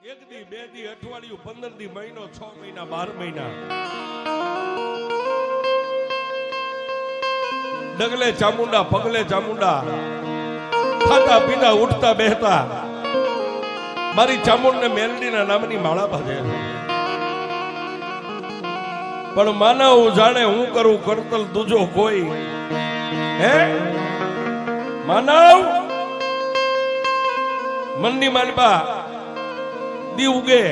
એક દી, બે દી, અઠવાડિયું, 15 દી, મહિનો, 6 મહિના, 12 મહિના ડગલે ચામુંડા, પગલે ચામુંડા, ખાતા પીતા, ઉઠતા બેહતા મારી ચામુંડ ને મેલડીના નામની માળા બાંધે. પણ માનવ જાણે હું કરું કરતલ દૂજો કોઈ. હે માનવ મનની માનબા દી ઉગે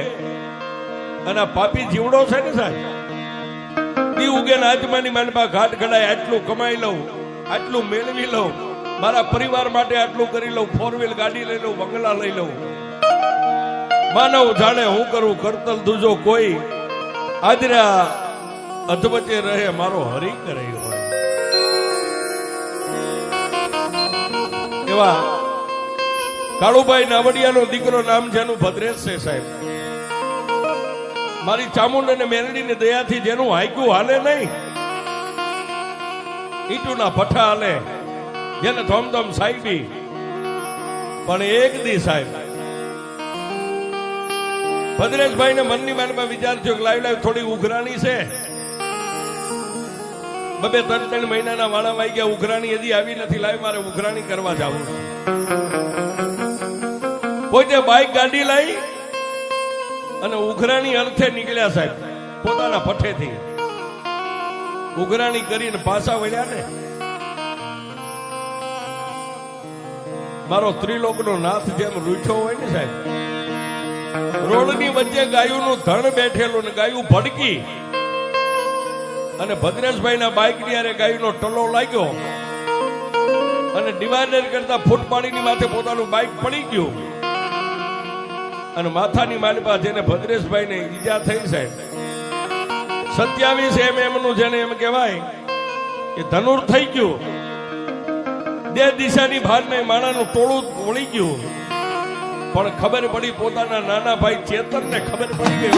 અને પાપી જીવડો છે ને સાહેબ, દી ઉગે ને આજમાની માનબા ઘાટ ઘડાય, આટલું કમાઈ લઉં, આટલું મેળવી લઉં, મારા પરિવાર માટે આટલું કરી લઉં, 4 વ્હીલ ગાડી લઈ લઉં, બંગલા લઈ લઉં. માનવ જાણે હું કરું કરતલ દૂજો કોઈ. આજરા અધવચ્ચે રહે મારો હરી કરે હોય. એવા કાળુભાઈ નાવડિયાનો દીકરો નામ જેનું ભદ્રેશ છે સાહેબ. મારી ચામુંડ અને મેરડીની દયાથી જેનું હાઈકું હાલે નહીં, ઈટુના ભઠ્ઠા હાલે, જેને ધોમધોમ સાહેબી. પણ એક દી સાહેબ ભદ્રેશભાઈ ને મનની માનમાં વિચાર થયો કે લાઈવ થોડી ઉઘરાણી છે. 2-3 મહિનાના વાળા વાઈ ગયા, ઉઘરાણી હજી આવી નથી, લાઈવ મારે ઉઘરાણી કરવા જવું. પોતે બાઇક ગાડી લાવી અને ઉઘરાણી અર્થે નીકળ્યા સાહેબ. પોતાના ભઠ્ઠેથી ઉઘરાણી કરીને પાછા વળ્યા ને, મારો ત્રિલોકનો નાથ જેમ રૂઠ્યો હોય ને સાહેબ, રોડની વચ્ચે ગાયુંનું ધણ બેઠેલું ને ગાયું ભડકી અને ભદ્રેશભાઈ ના બાઇક ની આરે ગાયુંનો ટલો લાગ્યો અને ડિવાઈડર કરતા ફૂટ પાડીની માથે પોતાનું બાઇક પડી ગયું અને માથાની માલપા જેને ભદ્રેશભાઈ ને ઈજા થઈ સાહેબ 27 mm જેને એમ કહેવાય કે ધનુર થઈ ગયું. 2 દિશાની ભાર ને માણાનું ટોળું વળી ગયું. પણ ખબર પડી પોતાના નાના ભાઈ ચેતન ને ખબર પડી ગઈ.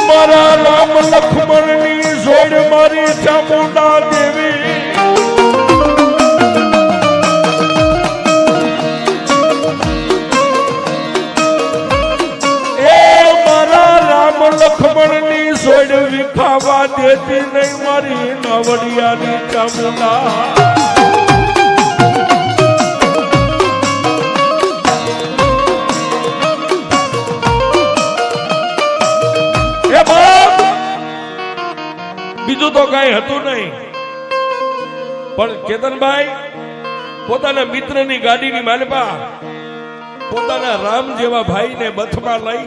મારા રામ લક્ષ્મણની જોડ મારી ચામુંડા દેવી, લક્ષ્મણની સોડ વિખાવા દેતી નહીં મારી નાવડિયાની ચામુંડા. એ બાપ બીજું તો કઈ હતું નહીં, પણ કેતનભાઈ પોતાના મિત્રની ગાડીની માલપા પોતાના રામ જેવા ભાઈને બથમાં લઈ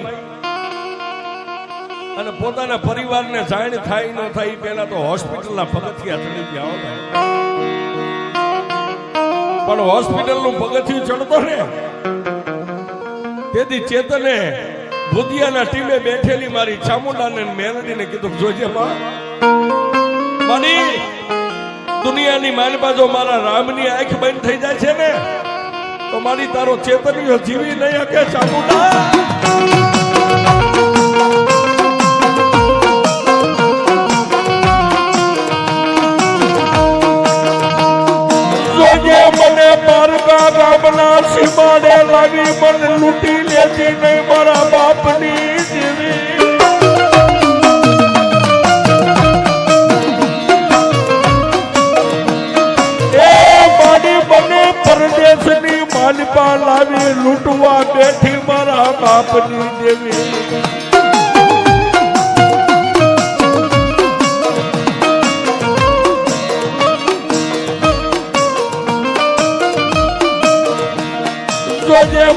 અને પોતાના પરિવારને જાણ થાય ન થાય પહેલા તો હોસ્પિટલના પગથિયા ચડી ગયા હતા. પણ હોસ્પિટલનું પગથિયું ચડતો ને તેથી ચેતને ભૂતિયાના ટીમે બેઠેલી મારી ચામુંડાને મેલડીને કીધું, જોજે મારી દુનિયાની માનપા જો મારા રામની આંખ બંધ થઈ જાય છે ને તો મારી તારો ચેતનીઓ જીવી નહીં શકે ચામુંડા. મને પારકા ગામના સીમાડે લાવી મને લૂંટી લેતી નહીં મારા બાપની દેવી. એ મારી મને પરદેશની માલપા લાવી લૂંટવા બેઠી મારા બાપની દેવી.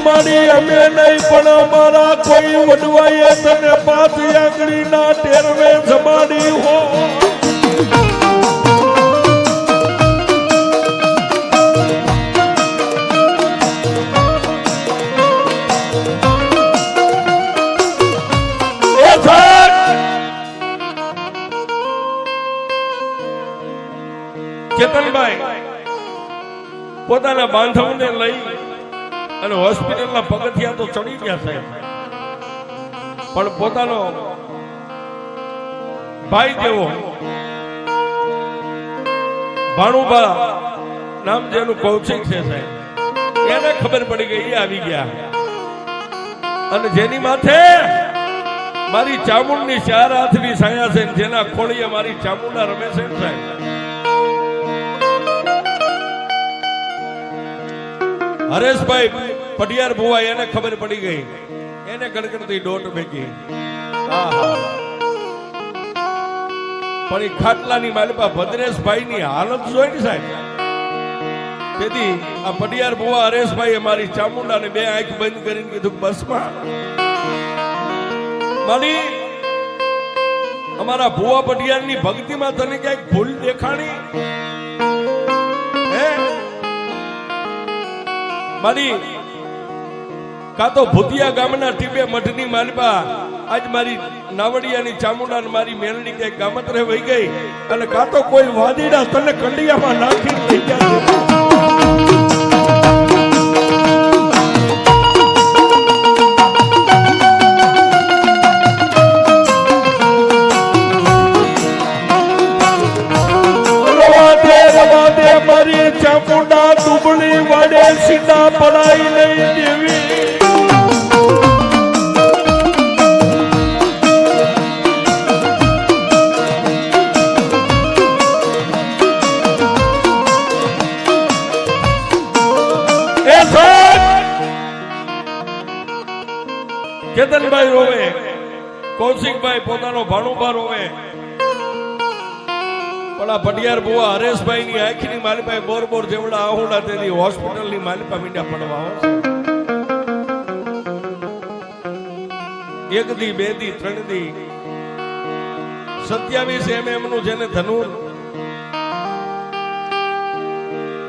મારી અમે નહીં પણ અમારા કોઈ વડવાએ તને 5 આંગળીના ટેરવે જમાડી હો. કેતનભાઈ પોતાના બાંધવને લઈ અને હોસ્પિટલના પગથિયા તો ચડી ગયા સાહેબ, પણ પોતાનો ભાઈ જેવો ભાણુભા નામ જેનું કૌશિક છે સાહેબ, એને ખબર પડી ગઈ, એ આવી ગયા. અને જેની માથે મારી ચામુંડની 4 હાથની છાયા છે, જેના ખોળીએ મારી ચામુંડા રમે છે સાહેબ. હરેશભાઈ પઢિયાર ભુવા, એને ખબર પડી ગઈ, એને ગણગણતી દોટ ભેગી. પણ એ ખાટલાની માલિપા ભદ્રેશભાઈ ની હાલત જોઈ ને સાહેબ. તેથી આ પઢિયાર ભુવા હરેશભાઈ મારી ચામુંડા ને 2 આંખ બંધ કરીને કીધું, બસમાં મારી અમારા ભુવા પઢિયાર ની ભક્તિમાં તને ક્યાંક ભૂલ દેખાણી હે મારી? કા તો ભૂતિયા ગામના ટીબે મઠની માલિપા આજ મારી નાવડિયાની ચામુંડા ને મારી મેલડી કે ગામત્રે વહી ગઈ, અને કા તો કોઈ વાદીડા તને કંડિયામાં નાખી થઈ ગયા. મારી ચામુંડા દુબળી વાડે સીધા પડાઈ લઈ દેવી. કેતનભાઈ રોવે, કૌશિકભાઈ પોતાનો ભાણુભા રોવે, પણ આ પઢિયાર ભુવા હરેશભાઈ ની આંખની માલિપાએ બોર જેવડા આહુડા તેની હોસ્પિટલ ની માલિપા મીંડા પડવા. 1 દી 2 દી 3 દી 27 mm નું જેને ધનુર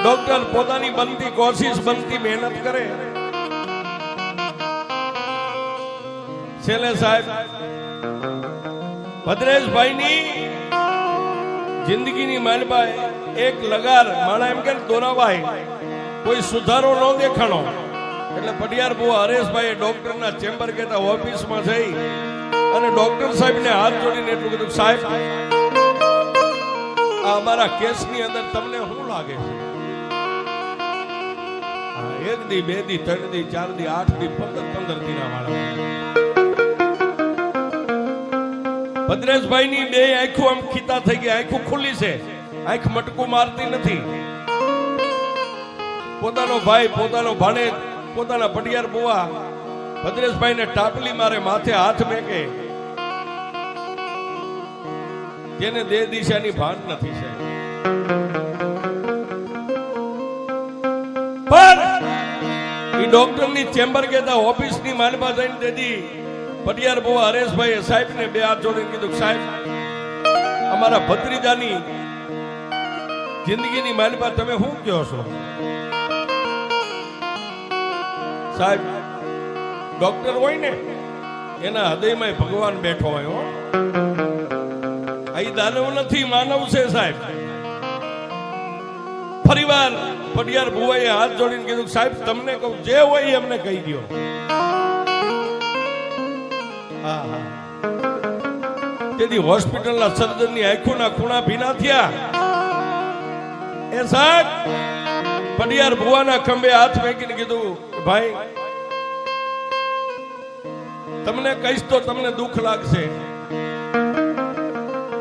ડોક્ટર પોતાની બનતી કોશિશ બનતી મહેનત કરે. છેલ્લે સાહેબ ભદ્રેશભાઈ ની જિંદગીની માલબાઈ એક લગાર માણા એમ કે દોરાવાય, કોઈ સુધારો ન દેખાણો. એટલે પઢિયાર ભુવા હરેશભાઈ ડોક્ટરના ચેમ્બર કેતા ઓફિસમાં જઈ અને ડોક્ટર સાહેબને હાથ જોડીને એટલું કીધું, સાહેબ આ અમારા કેસની અંદર તમને શું લાગે છે? 1 દી 2 દી 3 દી 4 દી 8 દી 15 દીના વાળા. ભદ્રેશભાઈ ની 2 આંખો આમ ખીતા થઈ ગઈ, આંખો ખુલ્લી છે, આંખ મટકું મારતી નથી. પોતાનો ભાઈ, પોતાનો ભાણેજ, પોતાના પઢિયાર ભુવા ભદ્રેશભાઈ ને ટાપલી મારે, માથે હાથ મેકે, જેને 2 દિશાની ભાન નથી છે. પણ એ ડોક્ટર ની ચેમ્બર કેતા ઓફિસ ની માલમાં જઈને દેદી પઢિયાર ભુવા હરેશભાઈ સાહેબ ને 2 હાથ જોડીને કીધું, સાહેબ અમારા ભત્રીજાની જિંદગીની માલિપા તમે શું કહો છો? સાહેબ ડોક્ટર હોય ને એના હૃદયમાં ભગવાન બેઠો હોય. આ દાનવ નથી, માનવ છે સાહેબ. ફરીવાર પઢિયાર ભુવાએ હાથ જોડીને કીધું, સાહેબ તમને કહું જે હોય એમને કહી દો. તેથી હોસ્પિટલના સર્જનની આંખોના ખૂણા ભીના થયા. એ સાહેબ પઢિયાર ભુવાના ખંભે હાથ મેકીને કીધું, ભાઈ તમને કહીશ તો તમને દુઃખ લાગશે,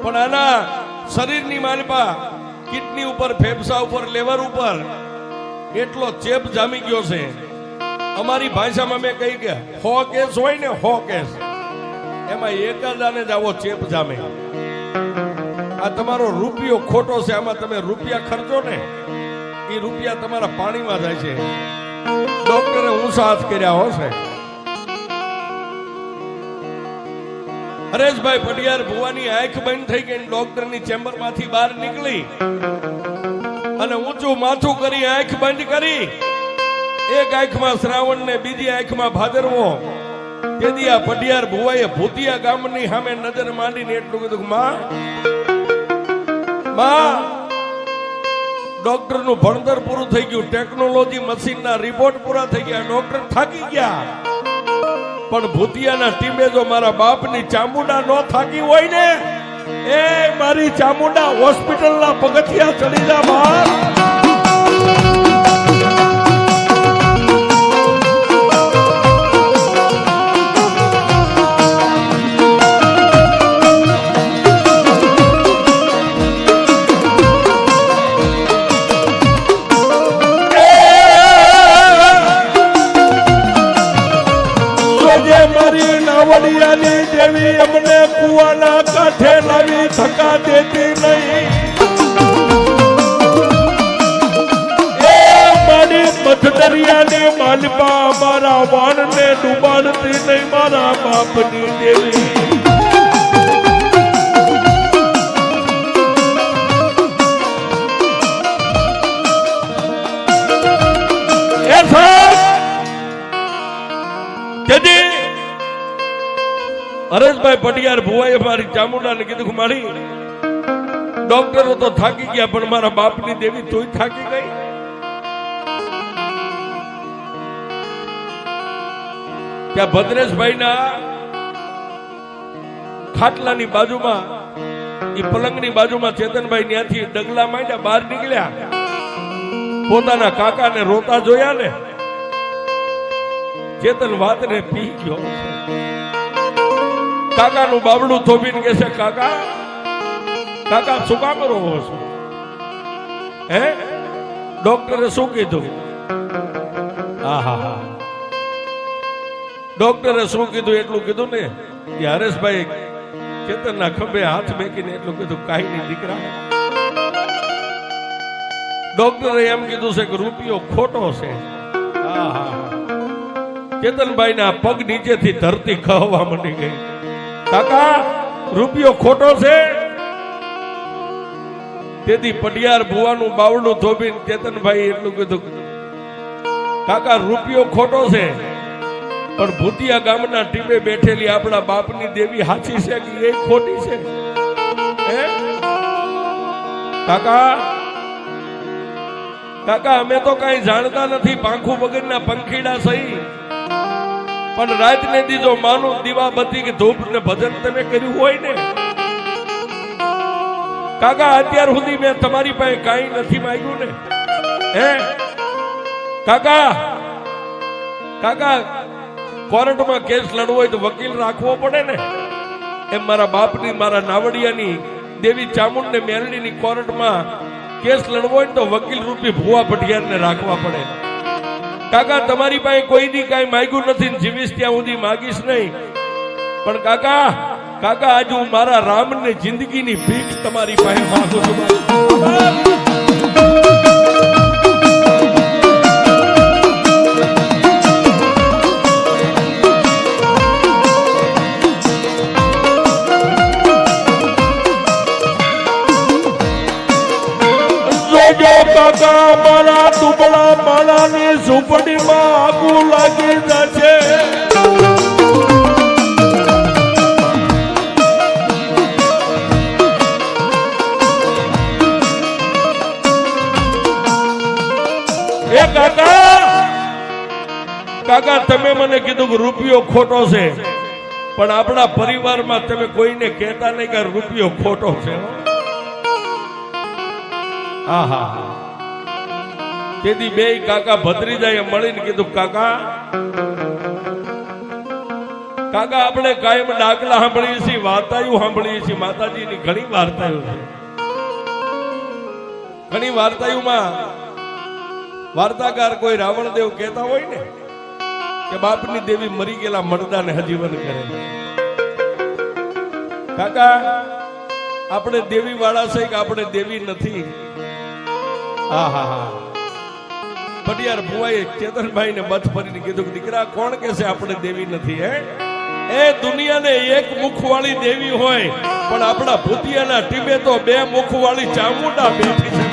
પણ આના શરીરની માલિપા કિડની ઉપર, ફેફસા ઉપર, લેવર ઉપર એટલો ચેપ જામી ગયો છે. અમારી ભાષામાં મેં કહી ગયા 100 કેસ હોય ને 100 કેસ, એમાં એકાદાને જ આવો ચેપ જામે. આ તમારો રૂપિયો ખોટો છે, આમાં તમે રૂપિયા ખર્ચો ને એ રૂપિયા તમારા પાણીમાં જાય છે. ડોક્ટરે ઊંચા હાથ કર્યા હશે. હરેશભાઈ પઢિયાર ભુવાની આંખ બંધ થઈ ગઈ, ડોક્ટરની ચેમ્બર માંથી બહાર નીકળી અને ઊંચું માથું કરી આંખ બંધ કરી. એક આંખમાં શ્રાવણ ને બીજી આંખમાં ભાદરવો. તેથી આ પઢિયાર ભુવાએ ભૂતિયા ગામની સામે નજર માંડીને એટલું કીધું, માં ડોક્ટર નું ભણતર પૂરું થઈ ગયું, ટેકનોલોજી મશીનના રિપોર્ટ પૂરા થઈ ગયા, ડોક્ટર થાકી ગયા, પણ ભૂતિયાના ટીમે જો મારા બાપની ચામુંડા ન થાકી હોય ને એ મારી ચામુંડા હોસ્પિટલના પગથિયા ચડી જા બહાર. નાવડિયાની દેવી અમને કુવાના કાંઠે લાવી થકા દેતી નહીં. એ મારી મધદરિયાની માલપા અમારા વાણને ડૂબાડતી નહીં મારા બાપની દેવી. એ સાહેબ હરેશભાઈ પટિયાર ભુવાએ મારી ચામુંડાને કીધું કે મારી ડોક્ટરો તો થાકી ગયા પણ મારા બાપની દેવી તોય થાકી ગઈ. ત્યાં ભદ્રેશભાઈના ખાટલાની બાજુમાં એ પલંગની બાજુમાં ચેતનભાઈ ત્યાંથી ડગલા માંડ્યા બહાર નીકળ્યા. પોતાના કાકાને રોતા જોયા ને ચેતન વાતને પી ગયો. કાકાનું બાબડું થોભીને કહે છે કાકા કાકા શું કામ રોવો છો? હે ડોક્ટરે શું કીધું? આહા ડોક્ટરે શું કીધું એટલું કીધું ને કે હરેશભાઈ ચેતનના ખંભે હાથ મેકીને એટલું કીધું કાઈ નહીં દીકરા. ડોક્ટરે એમ કીધું છે કે રૂપિયો ખોટો છે. આહા ચેતનભાઈના પગ નીચેથી ધરતી ખહવા માંડી ગઈ. કાકા રૂપિયો ખોટો છે. તેથી પટિયાર ભુવાનું બાવડું થોભીને ચેતનભાઈ એટલું કીધું કાકા રૂપિયો ખોટો છે પણ ભૂતિયા ગામના ટીમે બેઠેલી આપણા બાપની દેવી હાચી છે કે એ ખોટી છે? કાકા કાકા અમે તો કઈ જાણતા નથી, પાંખું વગરના પંખીડા સહી, પણ રાત ને દીજો માનું દીવાબત્તી કે ધૂપ ને ભજન તમે કર્યું હોય ને કાકા અત્યાર સુધી મેં તમારી પાસે કાઈ નથી માંગ્યું ને. હે કાકા કાકા કોર્ટમાં કેસ લડવો હોય તો વકીલ રાખવો પડે ને. એમ મારા બાપની મારા નાવડિયાની દેવી ચામુંડને મેલડીની કોર્ટમાં કેસ લડવો હોય તો વકીલ રૂપી ભુવા પટિયારને રાખવા પડે. કાકા તમારી પાસે કોઈની કાંઈ માંગ્યું નથી, જીવીશ ત્યાં સુધી માગીશ નહીં, પણ કાકા કાકા આજ હું મારા રામને જિંદગીની ભીખ તમારી પાસે માંગુ છું. કાકા મારા દુબળા માળાની ઝૂંપડીમાં આગું લાગી જશે. એ કાકા કાકા તમે મને કીધું કે રૂપિયો ખોટો છે, પણ આપણા પરિવારમાં તમે કોઈને કહેતા નહીં કે રૂપિયો ખોટો છે. આહા તેથી બે કાકા ભત્રીજાએ મળીને કીધું કાકા કાકા આપણે કાયમ ડાકલા સાંભળીએ છીએ, વાર્તાઓ સાંભળીએ છીએ, માતાજીની ઘણી વાર્તાઓ છે. ઘણી વાર્તાઓમાં વાર્તાકાર કોઈ રાવણદેવ કહેતા હોય ને કે બાપની દેવી મરી ગયેલા મરદાને હજીવન કરે. કાકા આપણે દેવી વાળા છે કે આપણે દેવી નથી? આહા પટિયાર ભુવાએ ચેતનભાઈ ને મત ફરીને કીધું કે દીકરા કોણ કે છે આપણે દેવી નથી? હે એ દુનિયાને એક મુખ વાળી દેવી હોય, પણ આપણા ભૂતિયાના ટીમે તો બે મુખ વાળી ચામુંડા બેઠી છે.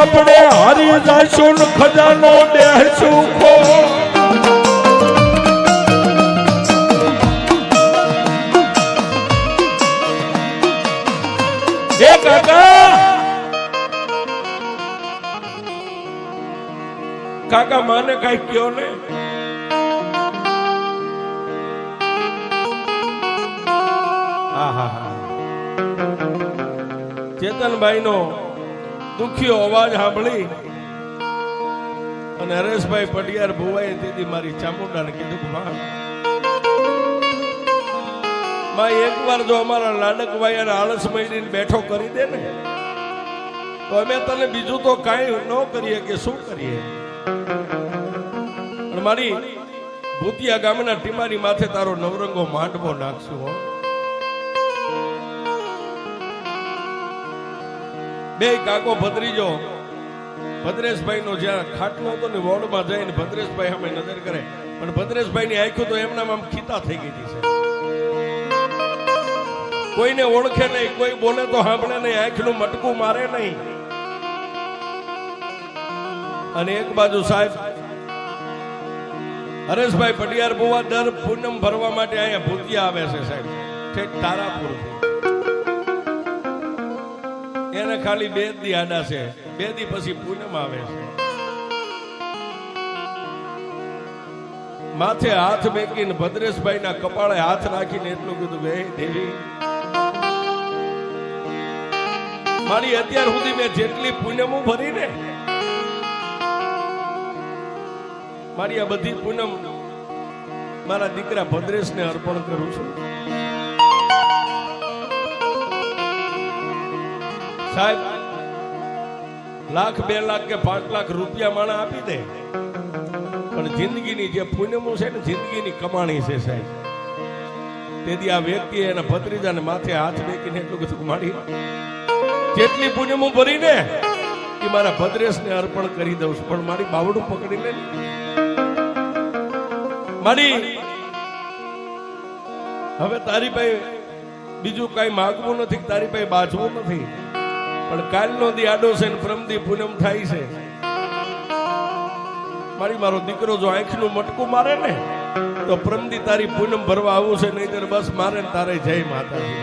આપણે હારી જાશું ખજાનો દેશું ખો. કાકા માને કઈ કયો ને. ચેતનભાઈ નો દુખિયો અવાજ સાંભળી અને હરેશભાઈ પટિયાર ભુવાએ તેથી મારી ચામુંડાને કીધું કે માં એકવાર જો અમારા લાડકભાઈ અને આળસ મહિને બેઠો કરી દે ને તો અમે તને બીજું તો કાંઈ ન કરીએ કે શું કરીએ. મારી ભૂતિયા ગામના ટીમારી માથે તારો નવરંગો માંડવો નાખશું. હો બે કાકો ભદ્રીજો ભદ્રેશભાઈ નો જ્યાં ખાટલો હતો ને વોર્ડમાં જઈને ભદ્રેશભાઈ સામે નજર કરે પણ ભદ્રેશભાઈ ની આંખો તો એમના આમ ખીતા થઈ ગઈ હતી. કોઈને ઓળખે નહીં, કોઈ બોલે તો સાંભળે નહીં, આંખનું મટકું મારે નહીં. અને એક બાજુ સાહેબ હરેશભાઈ પટિયાર બુવા દર પૂનમ ભરવા માટે અહીંયા ભૂતિયા આવે છે સાહેબ, ઠેક તારાપુર. એને ખાલી 2 દી આડા છે, 2 દી પછી પૂનમ આવે છે. માથે હાથ મેકીને ભદ્રેશભાઈ ના કપાળે હાથ રાખીને એટલું કીધું, હે દેવી મારી અત્યાર સુધી મેં જેટલી પૂનમો ભરી ને મારી આ બધી પૂનમ મારા દીકરા ભદ્રેશને અર્પણ કરું છું. સાહેબ લાખ 2 લાખ કે 5 લાખ રૂપિયા માણા આપી દે પણ જિંદગીની જે પૂનમો છે ને જિંદગીની કમાણી છે સાહેબ. તેથી આ વ્યક્તિએ એના ભત્રીજાને માથે હાથ મેકીને એટલું કીધું, મારી જેટલી પૂનમો ભરીને એ મારા ભદ્રેશને અર્પણ કરી દઉં છું, પણ મારી બાવડું પકડી લે. મારી હવે તારી પાસે બીજું કઈ માગવું નથી, તારી પાસે બાજવું નથી, પણ કાલનો દી આડો છે ને પ્રમદી પૂનમ થાય છે. મારી મારો દીકરો જો આંખનું મટકું મારે ને તો પ્રમદી તારી પૂનમ ભરવા આવું છે, નહીતર બસ મારે ને તારે જય માતાજી.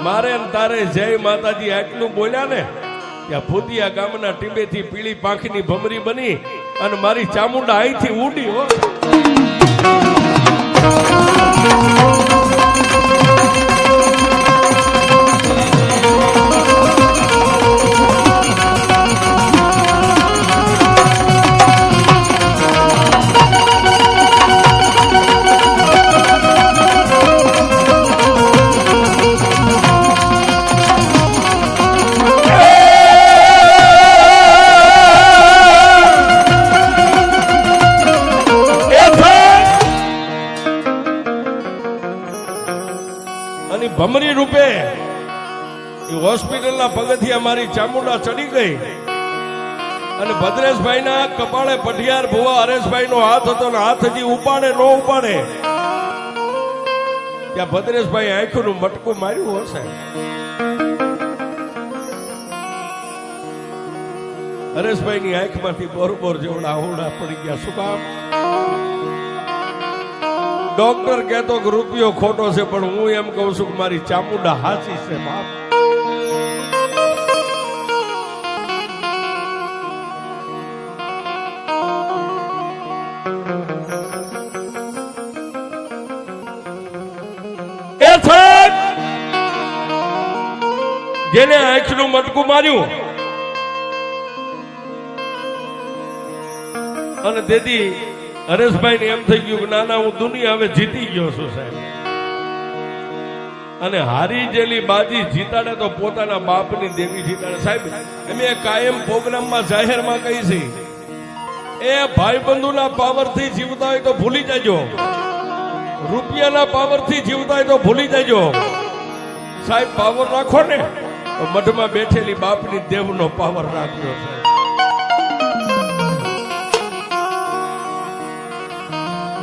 મારે ને તારે જય માતાજી આટલું બોલ્યા ને ત્યાં ભૂતિયા ગામના ટીબેથી પીળી પાંખની ભમરી બની અને મારી ચામુંડા અહીંથી ઉડી. હો ભમરી રૂપે હોસ્પિટલના પગથિયા મારી ચામુંડા ચડી ગઈ અને ભદ્રેશભાઈ ના કપાળે પઢિયાર ભુવા હરેશભાઈ નો હાથ હતો ને હાથ હજી ઉપાડે ન ઉપાડે ત્યાં ભદ્રેશભાઈ આંખનું મટકું માર્યું હશે. હરેશભાઈ ની આંખમાંથી બોરબોર જેવડા આવડા પડી ગયા. શું કામ? ડોક્ટર કહેતો કે રૂપિયો ખોટો છે, પણ હું એમ કહું છું કે મારી ચામુંડા હાચી છે બાપ. જેને આંખનું મટકું માર્યું અને તેથી હરેશભાઈ ને એમ થઈ ગયું કે ના હું દુનિયા હવે જીતી ગયો છું સાહેબ. અને હારી જેલી બાજી જીતાડે તો પોતાના બાપની દેવી જીતાડે સાહેબ. અમે કાયમ પ્રોગ્રામમાં જાહેરમાં કહી છે, એ ભાઈબંધુના પાવરથી જીવતા હોય તો ભૂલી જજો, રૂપિયાના પાવરથી જીવતા હોય તો ભૂલી જજો સાહેબ. પાવર રાખો ને તો મઠમાં બેઠેલી બાપની દેવનો પાવર રાખજો સાહેબ.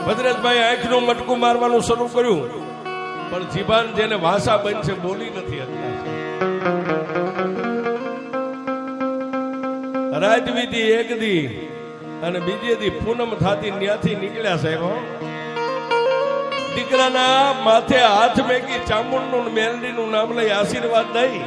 ભદ્રેશભાઈ આંખનું મટકું મારવાનું શરૂ કર્યું, પણ જીભાન જેને ભાષા બનશે બોલી નથી અત્યાર. રાત વીતી એક દી અને બીજે દી પૂનમ થાતી ન્યાથી નીકળ્યા સાહેબ. દીકરાના માથે હાથ મેકી ચામુંડનું મેલડીનું નામ લઈ આશીર્વાદ દઈ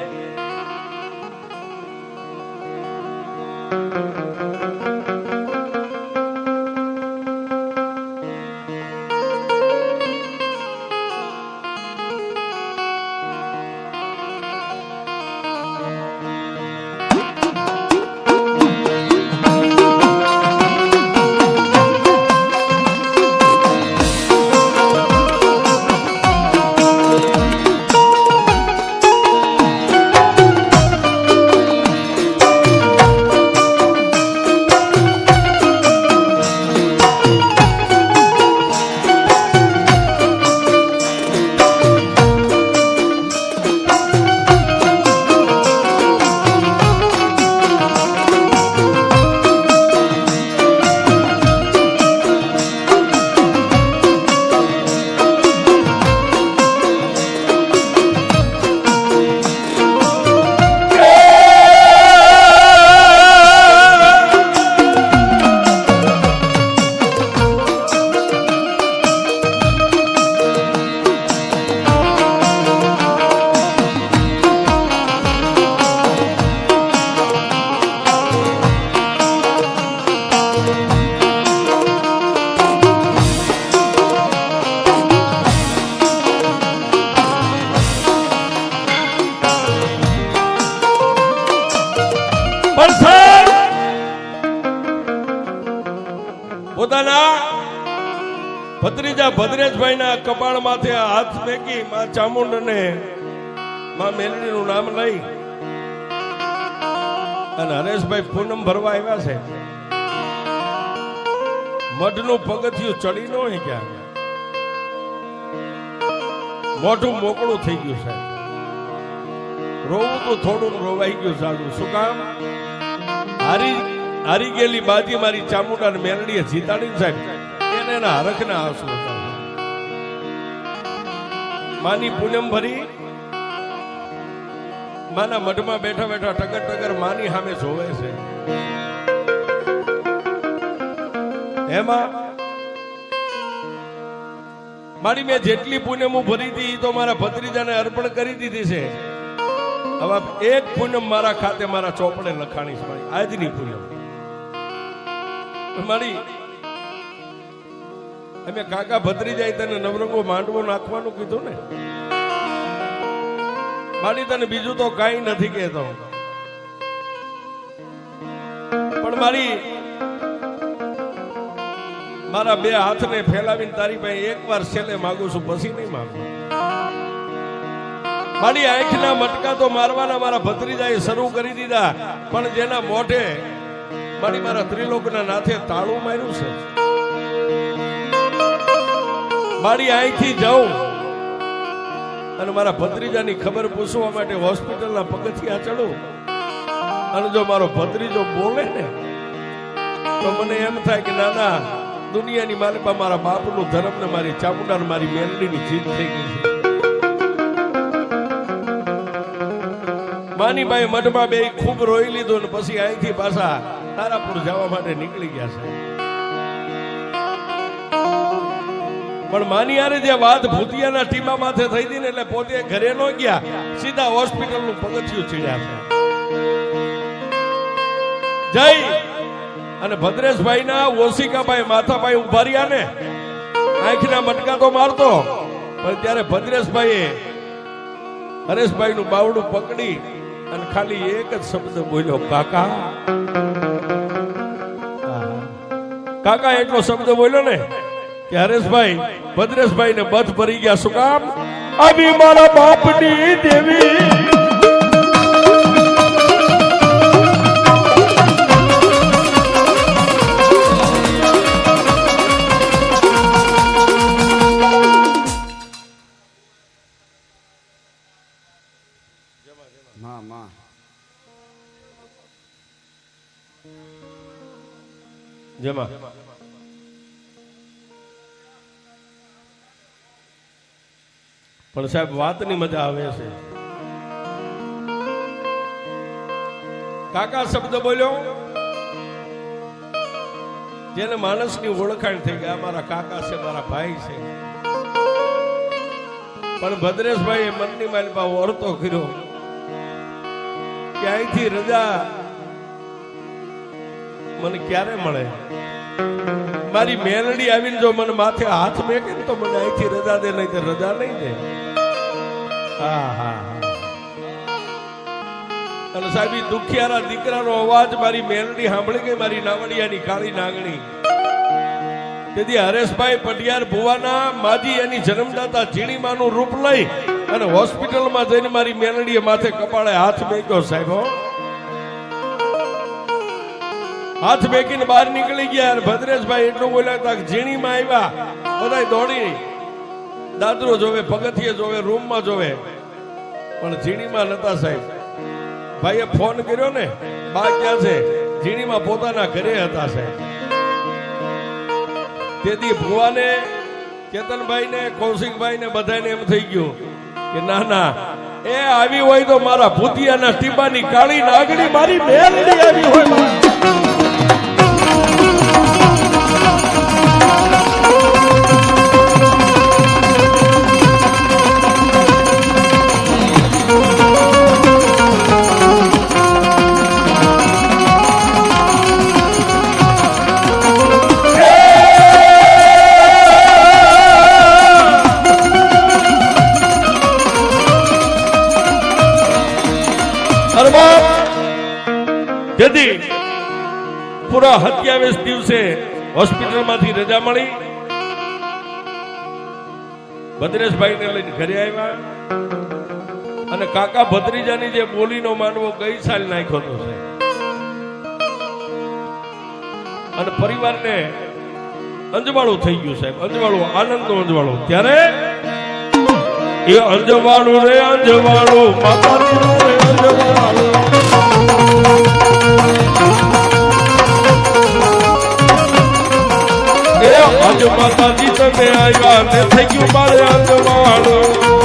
પોતાના ભત્રીજા ભદ્રેશભાઈ ના કપાળ માથે હાથ ફેંકી માં ચામુંડ અને માં મેલડી નું નામ લઈ અને હરેશભાઈ પૂનમ ભરવા આવ્યા છે. મઢનું પગથિયું ચડી ન હોય ક્યાં મોઢું મોકળું થઈ ગયું સાહેબ. રોવું તો થોડું રોવાઈ ગયું સારું. શું કામ? હારી ગયેલી બાજી મારી ચામુંડા મેલડીએ જીતાડી સાહેબ. એને એના હરખના આંસુ હતા. માની પૂનમ ભરી માના મઢમાં બેઠા બેઠા ટગર ટગર માની સામે જોવે છે. એમાં મારી મેં જેટલી પૂનમ ભરી હતી તો મારા ભત્રીજાને અર્પણ કરી દીધી છે. હવે એક પૂનમ મારા ખાતે મારા ચોપડે લખાણી છે. મારી આજની પૂનમ મારી અમે કાકા ભત્રીજાએ તને નવરંગો માંડવો નાખવાનું કીધું ને. મારી તને બીજું તો કઈ નથી કહેતો, પણ મારા બે હાથને ફેલાવીને તારી પાસે એકવાર છેલ્લે માંગુ છું, પછી નહીં માંગુ. મારી આંખના મટકા તો મારવાના મારા ભત્રીજાએ શરૂ કરી દીધા, પણ જેના મોઢે મારા ત્રિલોકના નાથે તાળું માર્યું છે. મારી અહીંથી જાઉં અને મારા ભત્રીજાની ખબર પૂછવા માટે હોસ્પિટલના પગથિયા ચડું, અને જો મારો ભત્રીજો બોલે ને તો મને એમ થાય કે નાના દુનિયાની માલિપા મારા બાપનું ધર્મ ને મારી ચામુંડા ને મારી મેલડીની જીત થઈ ગઈ છે. માની ભાઈ મઢમાં બે ખૂબ રોઈ લીધું ને પછી અહીંથી પાછા તારાપુર જવા માટે નીકળી ગયા છે. પણ માની યારે જે વાત ભૂતિયાના ટીમા માથે થઈ હતી ને એટલે પોતે ઘરે ન ગયા, સીધા હોસ્પિટલનું પગથિયું ચડ્યા છે. જય અને ભદ્રેશભાઈ ના ઓશિકાભાઈ માથાભાઈ ઉભા રહ્યા ને આંખના મટકા તો મારતો, પણ ત્યારે ભદ્રેશભાઈએ હરેશભાઈ નું બાવડું પકડી અને ખાલી એક જ શબ્દ બોલ્યો, કાકા. કાકા એટલો શબ્દ બોલ્યો ને કે હરેશભાઈ ભદ્રેશભાઈ ને બધ ભરી ગયા. શું કામ? આવી મારા બાપની દેવી જેમાં પણ સાહેબ વાતની મજા આવે છે. કાકા શબ્દ બોલ્યો જેને માણસની ઓળખાણ થઈ ગઈ, મારા કાકા છે, મારા ભાઈ છે. પણ ભદ્રેશભાઈ મનની માલિપા વર્તો કર્યો કે અહીંથી રજા મને ક્યારે મળે? મારી મેલડી આવીને જો મને માથે હાથ મેકે ને તો મને અહીંથી રજા દે, નહીં તો રજા નહીં દે. હા હા. અને સાહેબ દુખિયારા દીકરાનો અવાજ મારી મેલડી સાંભળી ગઈ, મારી નાવડિયાની કાળી નાગણી. તેથી હરેશભાઈ પટિયાર ભુવાના માજી એની જન્મદાતા ઝીણીમાનું રૂપ લઈ અને હોસ્પિટલમાં જઈને મારી મેલડીએ માથે કપાળે હાથ મેક્યો સાહેબ. હાથ મેકીને બહાર નીકળી ગયા. ભદ્રેશભાઈ એટલું બોલ્યા હતા કે ઝીણીમાં આવ્યા, બધા દોડી દાદરો જોવે, પગથિયે જોવે, રૂમમાં જોવે, પણ ઝીણીમાં નતા સાહેબ. ભાઈએ ફોન કર્યો ને, બા ક્યાં છે? ઝીણીમાં પોતાના ઘરે હતા સાહેબ. તેથી ભુવાને, કેતનભાઈ ને, કૌશિકભાઈ ને બધાને એમ થઈ ગયું કે ના ના, એ આવી હોય તો મારા ભૂતિયાના ટીપાની કાળી નાગણી મારી મેલડી આવી હોય. જેથી પૂરા 27 દિવસે હોસ્પિટલમાંથી રજા મળી. ભદ્રેશભાઈ ને લઈને ઘરે આવ્યા અને કાકા ભત્રીજાની જે બોલીનો માનવો ગઈ સાલ નાખ્યો હતો સાહેબ. અને પરિવારને અંજવાળું થઈ ગયું સાહેબ, અંજવાળું, આનંદનું અંજવાળું. ત્યારે એ અંજવાળું રે અંજવાળું, માતાજી રે અંજવાળું. અંજ માતાજી તમે આવ્યા ને થઈ ગયું મારે અંજવાળું.